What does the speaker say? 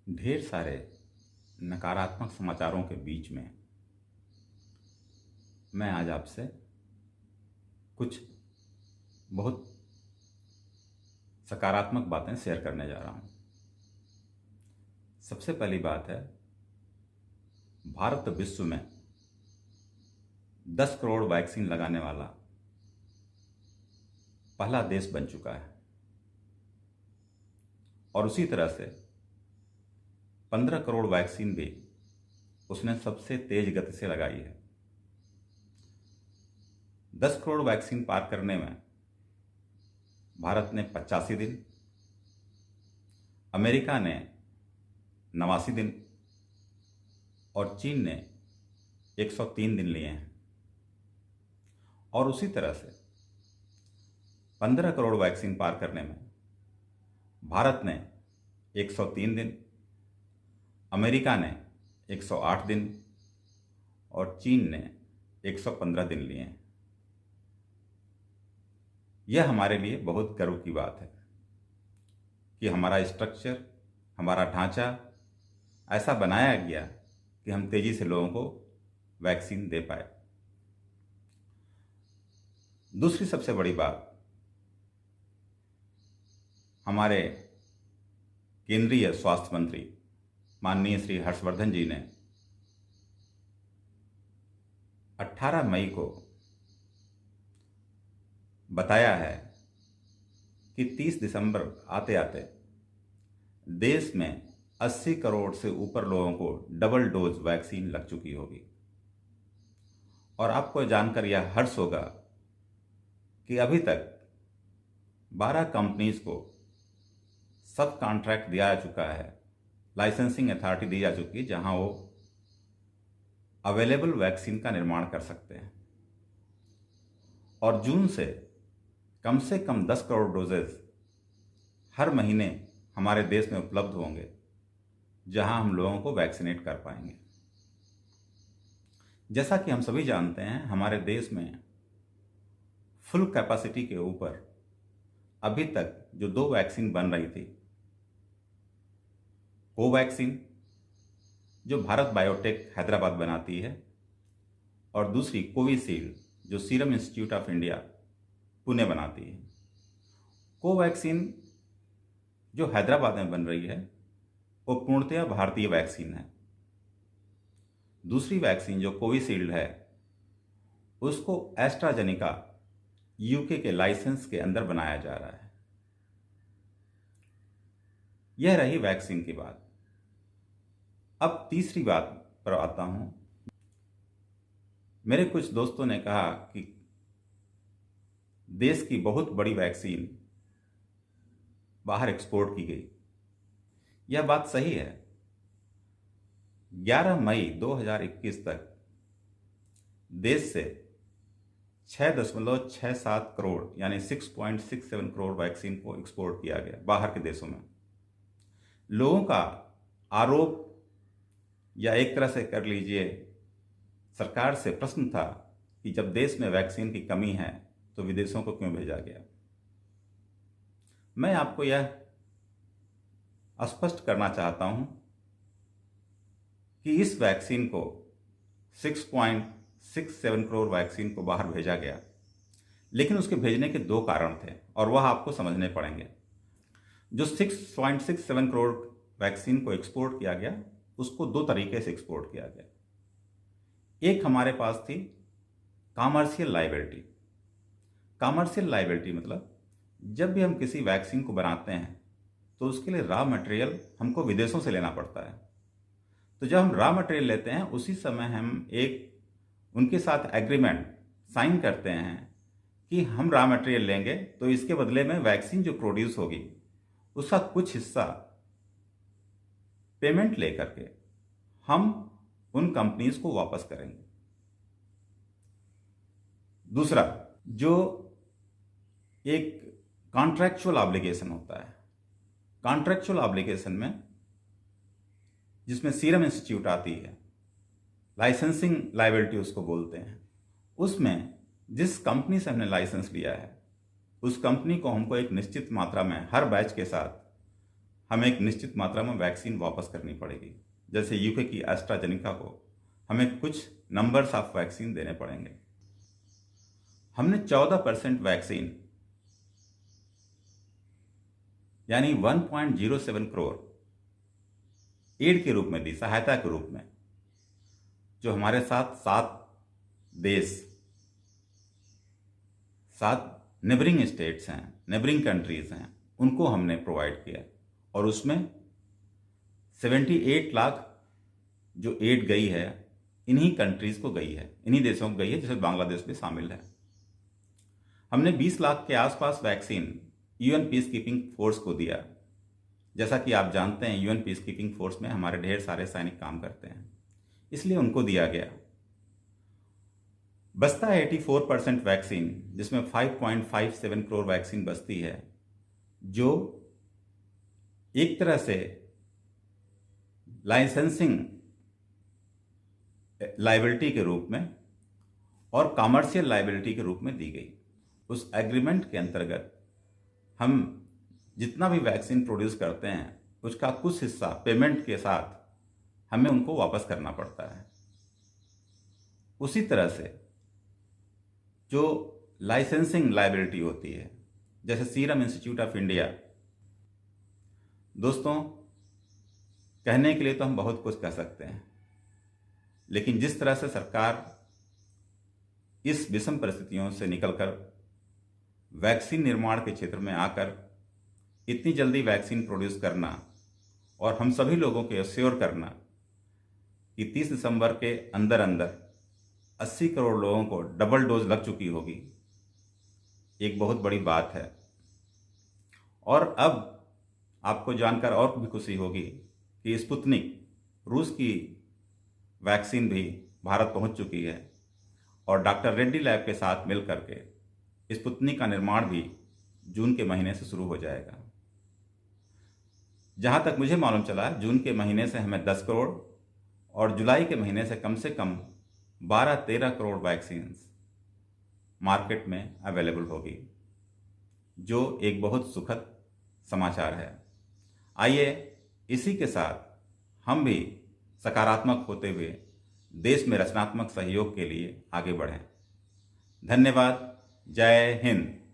ढेर सारे नकारात्मक समाचारों के बीच में मैं आज आपसे कुछ बहुत सकारात्मक बातें शेयर करने जा रहा हूं। सबसे पहली बात है, भारत विश्व में 10 करोड़ वैक्सीन लगाने वाला पहला देश बन चुका है और उसी तरह से 15 करोड़ वैक्सीन भी उसने सबसे तेज गति से लगाई है। 10 करोड़ वैक्सीन पार करने में भारत ने 85 दिन, अमेरिका ने 89 दिन और चीन ने 103 दिन लिए हैं। और उसी तरह से 15 करोड़ वैक्सीन पार करने में भारत ने 103 दिन, अमेरिका ने 108 दिन और चीन ने 115 दिन लिए हैं। यह हमारे लिए बहुत गर्व की बात है कि हमारा स्ट्रक्चर, हमारा ढांचा ऐसा बनाया गया कि हम तेजी से लोगों को वैक्सीन दे पाए। दूसरी सबसे बड़ी बात, हमारे केंद्रीय स्वास्थ्य मंत्री माननीय श्री हर्षवर्धन जी ने 18 मई को बताया है कि 30 दिसंबर आते आते देश में 80 करोड़ से ऊपर लोगों को डबल डोज वैक्सीन लग चुकी होगी। और आपको जानकर यह हर्ष होगा कि अभी तक 12 कंपनीज को सब कॉन्ट्रैक्ट दिया जा चुका है, लाइसेंसिंग अथॉरिटी दी जा चुकी है, जहां वो अवेलेबल वैक्सीन का निर्माण कर सकते हैं। और जून से कम 10 करोड़ डोजेज हर महीने हमारे देश में उपलब्ध होंगे, जहां हम लोगों को वैक्सीनेट कर पाएंगे। जैसा कि हम सभी जानते हैं, हमारे देश में फुल कैपेसिटी के ऊपर अभी तक जो 2 वैक्सीन बन रही थी, कोवैक्सीन जो भारत बायोटेक हैदराबाद बनाती है और दूसरी कोविशील्ड जो serum institute of India Pune बनाती है। कोवैक्सीन जो हैदराबाद में बन रही है वो पूर्णतया भारतीय वैक्सीन है। दूसरी वैक्सीन जो कोविशील्ड है उसको एस्ट्राजेनेका यूके के लाइसेंस के अंदर बनाया जा रहा है। यह रही वैक्सीन की बात। अब तीसरी बात पर आता हूं। मेरे कुछ दोस्तों ने कहा कि देश की बहुत बड़ी वैक्सीन बाहर एक्सपोर्ट की गई। यह बात सही है। 11 मई 2021 तक देश से 6.67 करोड़ यानी 6.67 करोड़ वैक्सीन को एक्सपोर्ट किया गया बाहर के देशों में। लोगों का आरोप या एक तरह से कर लीजिए सरकार से प्रश्न था कि जब देश में वैक्सीन की कमी है तो विदेशों को क्यों भेजा गया। मैं आपको यह स्पष्ट करना चाहता हूं कि इस वैक्सीन को 6.67 करोड़ वैक्सीन को बाहर भेजा गया, लेकिन उसके भेजने के 2 कारण थे और वह आपको समझने पड़ेंगे। जो 6.67 करोड़ वैक्सीन को एक्सपोर्ट किया गया उसको 2 तरीके से एक्सपोर्ट किया गया। एक हमारे पास थी कॉमर्शियल लायबिलिटी। कॉमर्शियल लायबिलिटी मतलब जब भी हम किसी वैक्सीन को बनाते हैं तो उसके लिए रॉ मटेरियल हमको विदेशों से लेना पड़ता है। तो जब हम रॉ मटेरियल लेते हैं उसी समय हम एक उनके साथ एग्रीमेंट साइन करते हैं कि हम रॉ मटेरियल लेंगे तो इसके बदले में वैक्सीन जो प्रोड्यूस होगी उसका कुछ हिस्सा पेमेंट लेकर के हम उन कंपनीज को वापस करेंगे। दूसरा, जो एक कॉन्ट्रैक्चुअल ऑब्लिगेशन होता है, कॉन्ट्रैक्चुअल ऑब्लिगेशन में जिसमें सीरम इंस्टीट्यूट आती है, लाइसेंसिंग लायबिलिटी उसको बोलते हैं, उसमें जिस कंपनी से हमने लाइसेंस लिया है उस कंपनी को हमको एक निश्चित मात्रा में हर बैच के साथ हमें एक निश्चित मात्रा में वैक्सीन वापस करनी पड़ेगी। जैसे यूके की एस्ट्राजेनेका को हमें कुछ नंबर्स ऑफ वैक्सीन देने पड़ेंगे। हमने 14% वैक्सीन यानी 1.07 करोड़ एड के रूप में दी, सहायता के रूप में। जो हमारे साथ 7 नेबरिंग स्टेट्स हैं, नेबरिंग कंट्रीज हैं, उनको हमने प्रोवाइड किया। और उसमें 78 लाख जो एड गई है इन्हीं कंट्रीज को गई है, इन्हीं देशों को गई है, जिसमें बांग्लादेश भी शामिल है। हमने 20 लाख के आसपास vaccine UN peace keeping force को दिया। जैसा कि आप जानते हैं, यूएन पीस कीपिंग फोर्स में हमारे ढेर सारे सैनिक काम करते हैं, इसलिए उनको दिया गया। बचता है 84% वैक्सीन, जिसमें 5.57 करोड़ वैक्सीन बचती है, जो एक तरह से लाइसेंसिंग लायबिलिटी के रूप में और कॉमर्शियल लायबिलिटी के रूप में दी गई। उस एग्रीमेंट के अंतर्गत हम जितना भी वैक्सीन प्रोड्यूस करते हैं उसका कुछ हिस्सा पेमेंट के साथ हमें उनको वापस करना पड़ता है। उसी तरह से जो लाइसेंसिंग लायबिलिटी होती है, जैसे सीरम इंस्टीट्यूट ऑफ इंडिया, दोस्तों कहने के लिए तो हम बहुत कुछ कह सकते हैं, लेकिन जिस तरह से सरकार इस विषम परिस्थितियों से निकलकर वैक्सीन निर्माण के क्षेत्र में आकर इतनी जल्दी वैक्सीन प्रोड्यूस करना और हम सभी लोगों को एश्योर करना कि 30 दिसंबर के अंदर अंदर 80 करोड़ लोगों को डबल डोज लग चुकी होगी, एक बहुत बड़ी बात है। और अब आपको जानकर और भी खुशी होगी कि स्पुतनिक रूस की वैक्सीन भी भारत पहुंच चुकी है और डॉक्टर रेड्डी लैब के साथ मिल करके स्पुतनिक का निर्माण भी जून के महीने से शुरू हो जाएगा। जहां तक मुझे मालूम चला, जून के महीने से हमें 10 करोड़ और जुलाई के महीने से कम 12-13 करोड़ वैक्सीन्स मार्केट में अवेलेबल होगी, जो एक बहुत सुखद समाचार है। आइए इसी के साथ हम भी सकारात्मक होते हुए देश में रचनात्मक सहयोग के लिए आगे बढ़ें। धन्यवाद। जय हिंद।